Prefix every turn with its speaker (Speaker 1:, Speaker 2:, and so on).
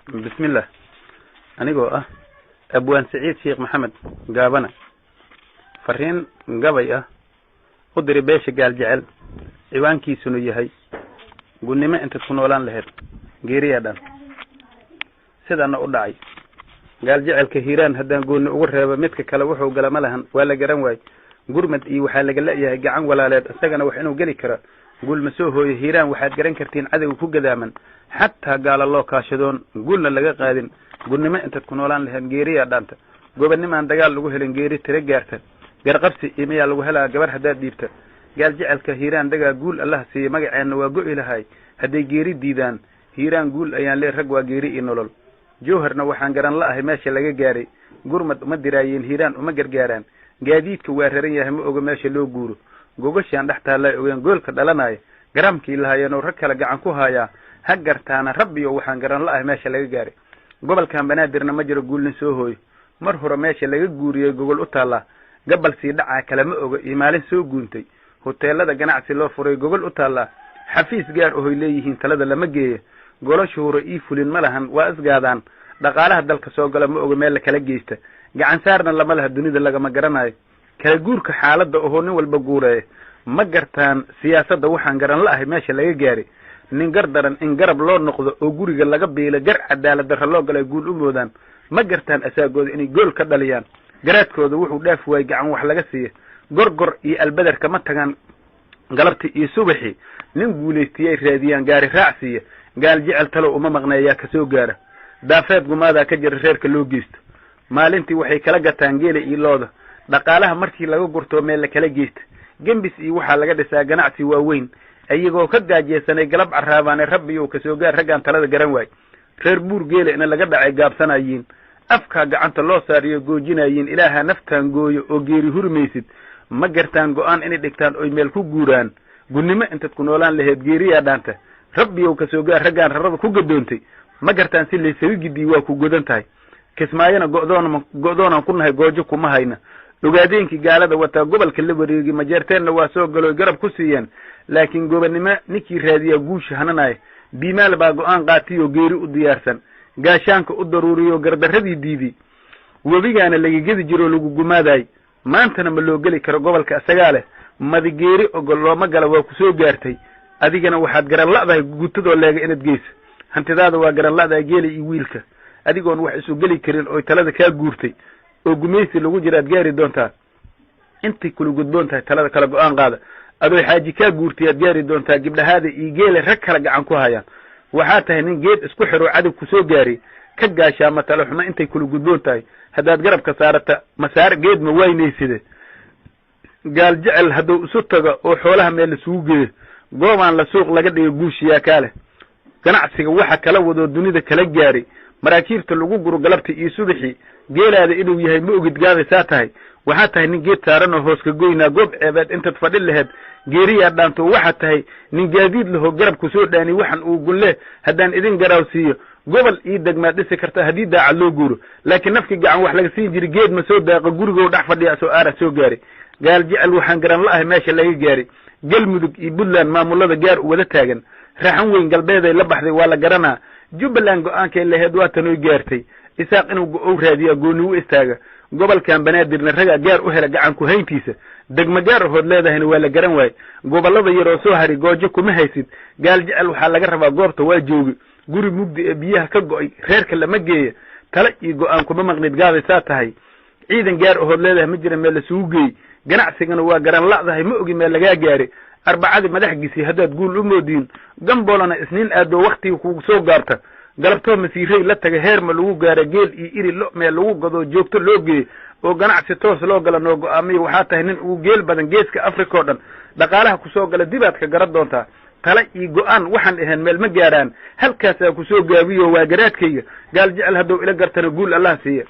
Speaker 1: بسم الله أنا أبوان سعيد شيخ محمد قابنا فرين قبي قدري بيش قال جعل إيوان كي سنو يهي قلني ما أنت تكون ولان لهر قيري أدان سيدا أنا أدعي قال جعل كهيران هدان قلنا أغرها بمتك كلاوحه وقال ملهن ولا قران واي قرمت إي وحال قال لأيه قعان ولا لاد أستغنا وحينو قلي كرا قول مسوه هيران وحاد قران كرتين عدو فوق داما حتى قال الله كاشدون قلنا لقى قادن قلنا ما أنت تكون ولان لهن قيري أدانتا قبل ما أندقال لقوه لنقيري ترقارتا قرقبسي إيميا لقوه لها قبر حداد ديبتا قال جعل كهيران دقا قول الله سي مقعان وقوئي لهاي هدي قيري ديدان هيران قول أيان ليه رقوا قيري إنولول جوهرنا وحان قران الله ماشي لقى قاري قرمت مدرايين هيران ومقر قاران قاديدك واررين يهم اوغو ماشي لو غورو غوغشان دحتا لا اوغان غولka dhalanay garamkii lahaayeen rag kala gacan ku haya hagartaana rabbiyo waxaan garan la meesha laga gaaray gobolkan banaadirna ma jiro guulin soo hooy mar hore meesha laga guuriyay gobol u taala gabal si dhaca kala ma oga imaalin soo guuntay hoteelada ganacsi loo furay gobol u taala xafiis gaar oo leeyihiin talada lama geeyo golasho hore ii fulin malahan waa isgaadaan dhaqaalaha dalka soo gala ma oga meel kala geeysta gacan saarna lama laha dunida laga ma garanayo kala guurka xaaladda oo nin walba guuray ma gartaan siyaasadda waxaan garan la ahay meesha laga gaaray nin gardaran in garab loo noqdo oo guriga laga beelo gar cadaalad darro loo galay guul u moodaan ma gartaan asaagooda inay gool ka dhaliyaan garaadkooda wuxuu dhaaf waay gacan wax laga siiyo gorgor iyo albadar kama tagaan galabti iyo subaxi nin guuleystiyay raadiyaan gaari raacsiya gaal jecel talo uma maqneeyaa ka soo gaara daafeed gumaada ka jira reerka loo geysto maalintii waxay kala gataan geela iyo looda dhaqaalaha markii laga gurto meel la kala geeysta gambis iyo waxa laga dhisaa ganacsi waaweyn ayagoo ka gaajeysanay galab caraabaane rabbi uu ka soo gaar ragaan talada garan waay reer buur geela in laga dhacay gaabsanayeen afka gacanta loo saariyo goojinayeen ilaaha naftaan gooyo oo geeri hurmaysid ma gartaan go'aan inay dhigtaan oo meel ku guuraan gunnimo inta ku noolaan lahayd geeriya dhaanta rabbi uu ka soo gaar ragaan rarada ku gadoontay ma gartaan si leeyahay gidi waa ku godan tahay kismaayana go'doon ku nahay goojo kuma hayna ogaadeenkii gaalada wata gobolka la wareegay majeerteenna waa soo galo garab ku siiyeen laakiin gobanimo ninkii raadiya guush hananay biimaal baa go'aan qaatiyo geeri u diyaarsan gaashaanka u daruuriyo gardaradii diidi wabigaana laga gedi jiro lagu gumaaday maantana ma loo gali karo gobolka asaga leh madigeeri ogol looma gala waa ku soo gaartay adigana waxaad garan la'dahay gutadoo leega inaad geyso hantidaada waa garan la'dahay geeli iyo wiilka adigoon wax isu gali karin oo talada ka guurtay oo gumeysi lagu jiraad gaari doontaa intii kula gudboon tahay talada kala go'aan qaada adoo xaaji ka guurtay aad gaari doontaa gibdhahaada iyo geele rag kala gacan ku hayaan waxa tahay nin geed isku xiro cadib ku soo gaari ka gaashaa matalo xuma intay kula gudboon tahay hadaad garabka saarata masaar geed ma waynayside gaal jecel haduu isu tago oo xoolaha meel isugu geeyo goobaan la suuq laga dhigo guushiya kale ganacsiga waxa kala wado dunida kala gaari maraakiibta lagu guro galabta iyo subaxi geelaada inuu yahay ma ogid gaadaysaa tahay waxa tahay nin geed saaran oo hoos ka goynaa goob ceebaad inta fadhil lahayd geeriya dhaanto waxa tahay nin gaadiid laho garab ku soo dhaani waxan uu gulle hadaan idin garaawsiyo gobol ii degmaad dhisi karta hadii daacad loo guuro laakiin nafki gacan wax laga siin jiray geed ma soo daaqo guriga dhax fadhiya soo aara soo gaari gaal jecel waxaan garan la ahay meesha laga gaari galmudug iyo buntland maamulada gaar u wada taagan raxan weyn galbeeday la baxday waa la garanaa jubbaland go'aankay lahayd waa tan oo gaartay isaaq inuu go'ow raadiyo gooni u istaaga gobolkan banaadirna raga gaar u hela gacan ku hayntiisa degma gaar hood leedahayna waa la garan waay gobolada yar oo soo hari goojo kuma haysid gaal jecel waxa laga rabaa goobta waa joogi guri mugdi ee biyaha ka go'ay reerka lama geeyo tala iyo go'aan kuma maqnid gaadaysaa tahay ciidan gaar hood leedahay ma jira meel la suuq geey ganacsigana waa garan la'dahay ma ogi meel laga gaari arbacadi madaxgiisi hadaad guul u moodin gambolana isniin aado waqtiga ku soo gaarta galabtoo masiiray la taga heer ma lagu gaara geel iyo iri lo meel lagu gado joogto loo geeyo oo ganacsi toos loo gala noo go'aamiyo waxa tahay nin uu geel badan geeska Afrika oo dhan dhaqaalaha ku soo gala dibaad ka garad doontaa tala iyo go'aan waxaan ahayn meel ma gaaraan halkaas ku soo gaabiyo waa garaadkayga gaal jecel haduu ila gartana guul Allah siiyo